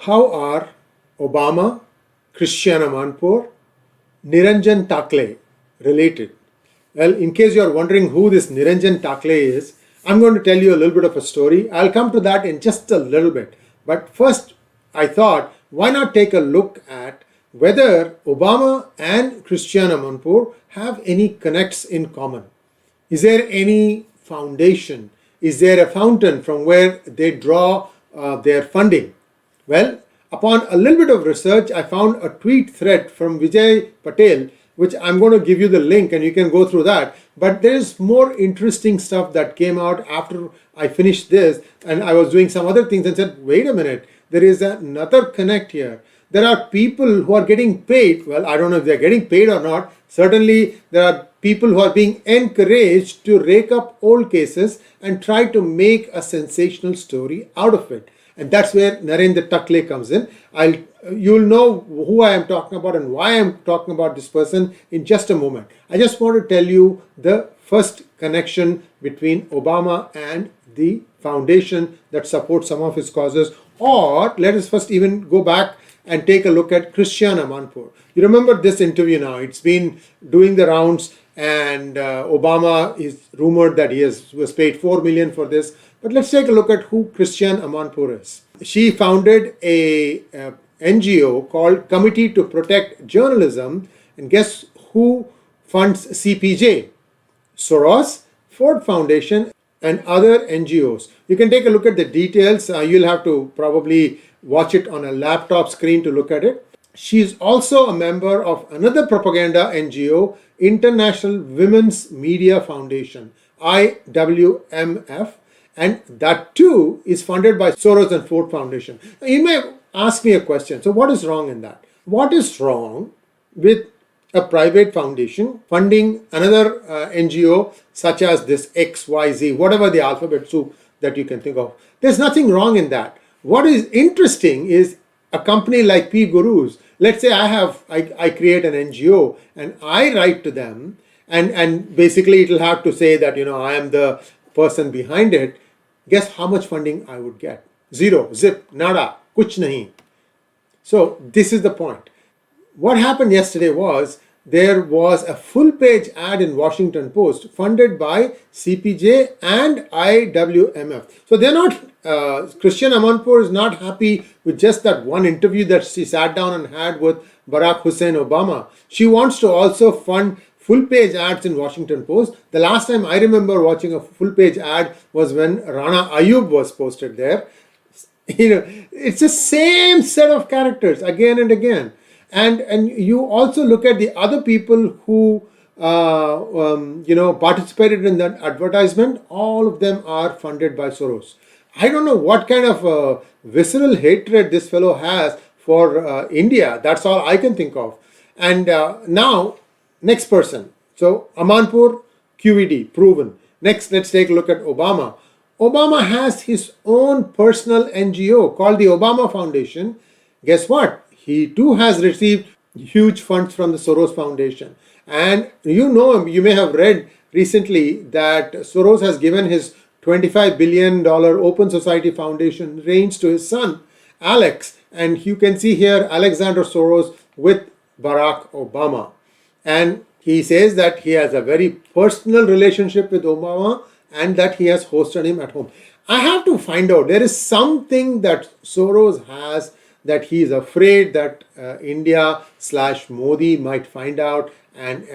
How are Obama, Christiane Amanpour, Niranjan Takle related? Well, in case you are wondering who this Niranjan Takle is, I'm going to tell you a little bit of a story. I'll come to that in just a little bit. But first, I thought, why not take a look at whether Obama and Christiane Amanpour have any connects in common? Is there any foundation? Is there a fountain from where they draw their funding? Well, upon a little bit of research, I found a tweet thread from Vijay Patel, which I'm going to give you the link and you can go through that. But there's more interesting stuff that came out after I finished this, and I was doing some other things and said, wait a minute, there is another connect here. There are people who are getting paid. Well, I don't know if they're getting paid or not. Certainly, there are people who are being encouraged to rake up old cases and try to make a sensational story out of it. And that's where Niranjan Takle comes in. You'll know who I am talking about and why I'm talking about this person in just a moment. I just want to tell you the first connection between Obama and the foundation that supports some of his causes. Or let us first even go back and take a look at Christiane Amanpour. You remember this interview now. It's been doing the rounds, and Obama is rumored that he was paid $4 million for this. But let's take a look at who Christiane Amanpour is. She founded a NGO called Committee to Protect Journalism, and guess who funds CPJ? Soros, Ford Foundation, and other NGOs. You can take a look at the details. You'll have to probably watch it on a laptop screen to look at it. She is also a member of another propaganda NGO, International Women's Media Foundation, IWMF, and that too is funded by Soros and Ford Foundation. Now, you may ask me a question. So what is wrong in that? What is wrong with a private foundation funding another NGO such as this XYZ, whatever the alphabet soup that you can think of? There's nothing wrong in that. What is interesting is a company like PGurus. Let's say I create an NGO and I write to them, and basically it'll have to say that, I am the person behind it. Guess how much funding I would get? Zero, zip, nada, kuch nahi. So this is the point. What happened yesterday was there was a full-page ad in Washington Post funded by CPJ and IWMF. So they're not, Christiane Amanpour is not happy with just that one interview that she sat down and had with Barack Hussein Obama. She wants to also fund full-page ads in Washington Post. The last time I remember watching a full-page ad was when Rana Ayub was posted there. It's the same set of characters again and again. And you also look at the other people who participated in that advertisement. All of them are funded by Soros. I don't know what kind of visceral hatred this fellow has for India. That's all I can think of. And now, next person. So Amanpour, QED, proven. Next, let's take a look at Obama. Obama has his own personal NGO called the Obama Foundation. Guess what? He too has received huge funds from the Soros Foundation. And you know him, you may have read recently that Soros has given his $25 billion Open Society Foundation reins to his son, Alex. And you can see here Alexander Soros with Barack Obama. And he says that he has a very personal relationship with Obama and that he has hosted him at home. I have to find out. There is something that Soros has that he is afraid that India/Modi might find out and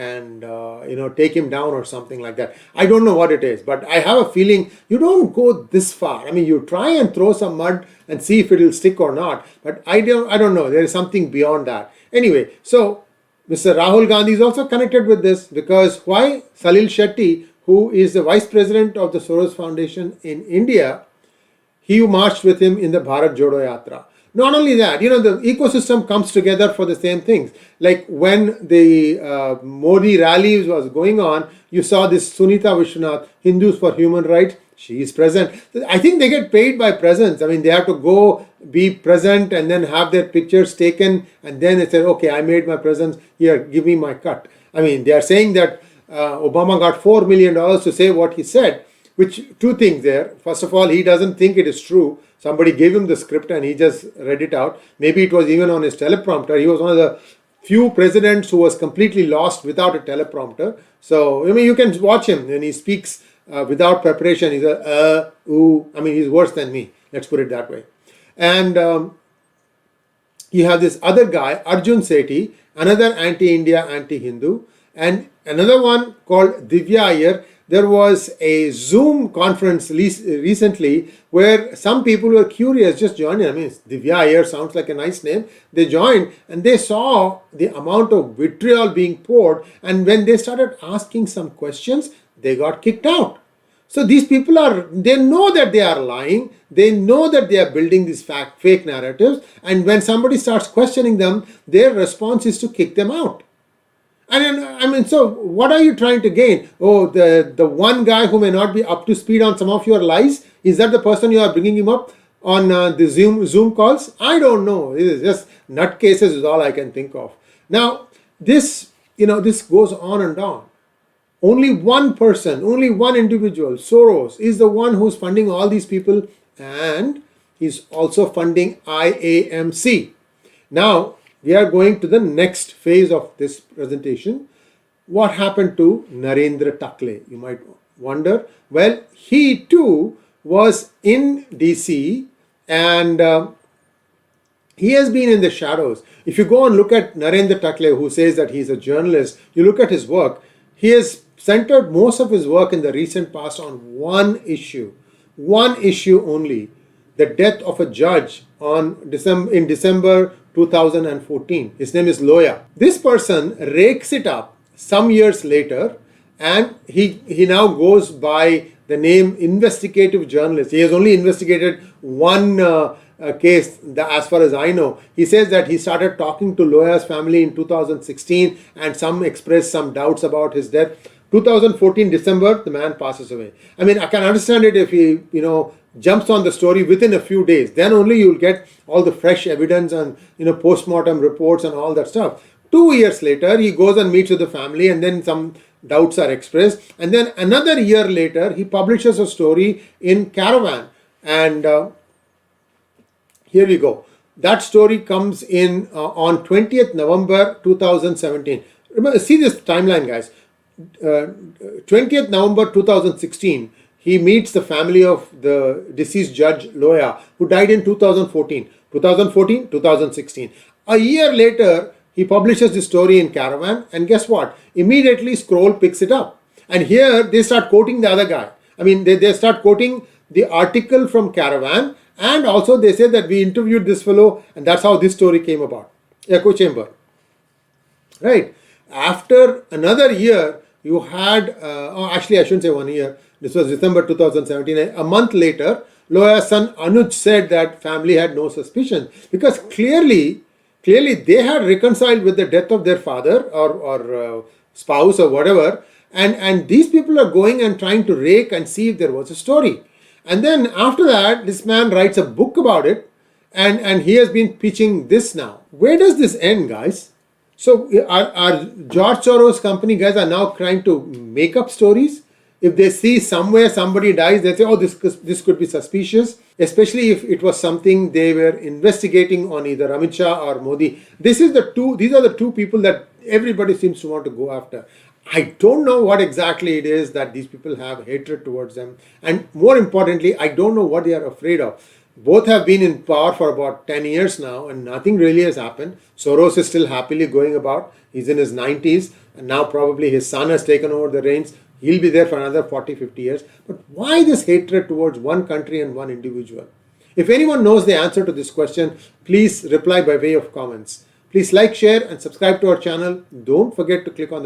take him down or something like that. I don't know what it is, but I have a feeling you don't go this far. I mean, you try and throw some mud and see if it will stick or not. But I don't know. There is something beyond that. Anyway, so Mr. Rahul Gandhi is also connected with this because why? Salil Shetty, who is the vice president of the Soros Foundation in India, he marched with him in the Bharat Jodo Yatra. Not only that, the ecosystem comes together for the same things. Like when the Modi rallies was going on, you saw this Sunita Vishwanath, Hindus for Human Rights. She is present. I think they get paid by presence. I mean, they have to go be present and then have their pictures taken. And then they say, okay, I made my presence. Here, give me my cut. I mean, they are saying that Obama got $4 million to say what he said. Which, two things there. First of all, he doesn't think it is true. Somebody gave him the script and he just read it out. Maybe it was even on his teleprompter. He was one of the few presidents who was completely lost without a teleprompter. So, I mean, you can watch him when he speaks without preparation. He's ooh. I mean, he's worse than me. Let's put it that way. And you have this other guy, Arjun Sethi, another anti-India, anti-Hindu, and another one called Divya Iyer. There was a Zoom conference recently where some people were curious, just joining. I mean, Divya Iyer sounds like a nice name. They joined and they saw the amount of vitriol being poured. And when they started asking some questions, they got kicked out. So these people they know that they are lying. They know that they are building these fake narratives. And when somebody starts questioning them, their response is to kick them out. And I mean, so what are you trying to gain? Oh, the one guy who may not be up to speed on some of your lies, is that the person you are bringing him up on the Zoom calls? I don't know. It is just nutcases is all I can think of. Now, this goes on and on. Only one person, only one individual, Soros, is the one who's funding all these people, and he's also funding IAMC. Now, we are going to the next phase of this presentation. What happened to Niranjan Takle? You might wonder. Well, he too was in DC, and he has been in the shadows. If you go and look at Niranjan Takle, who says that he's a journalist, you look at his work, he has centered most of his work in the recent past on one issue only: the death of a judge in December 2014. His name is Loya. This person rakes it up some years later, and he now goes by the name investigative journalist. He has only investigated one case, as far as I know. He says that he started talking to Loya's family in 2016, and some expressed some doubts about his death. 2014 December, the man passes away. I mean, I can understand it if he, jumps on the story within a few days. Then only you'll get all the fresh evidence and, post-mortem reports and all that stuff. 2 years later, he goes and meets with the family, and then some doubts are expressed. And then another year later, he publishes a story in Caravan. And here we go. That story comes in on 20th November 2017. Remember, see this timeline, guys. 20th November 2016, he meets the family of the deceased judge Loya, who died in 2014. 2016. A year later, he publishes the story in Caravan, and guess what? Immediately Scroll picks it up. And here they start quoting the other guy. I mean, they start quoting the article from Caravan, and also they say that we interviewed this fellow, and that's how this story came about. Echo chamber. Right? After another year, you had, actually I shouldn't say 1 year, this was December 2017, a month later, Loya's son Anuj said that family had no suspicion, because clearly they had reconciled with the death of their father or spouse or whatever, and these people are going and trying to rake and see if there was a story. And then after that, this man writes a book about it, and he has been pitching this now. Where does this end, guys? So our George Soros company guys are now trying to make up stories. If they see somewhere somebody dies, they say, oh, this could be suspicious, especially if it was something they were investigating on either Amit Shah or Modi. These are the two people that everybody seems to want to go after. I don't know what exactly it is that these people have hatred towards them. And more importantly, I don't know what they are afraid of. Both have been in power for about 10 years now, and nothing really has happened. Soros is still happily going about. He's in his 90s, and now probably his son has taken over the reins. He'll be there for another 40, 50 years. But why this hatred towards one country and one individual? If anyone knows the answer to this question, please reply by way of comments. Please like, share, and subscribe to our channel. Don't forget to click on the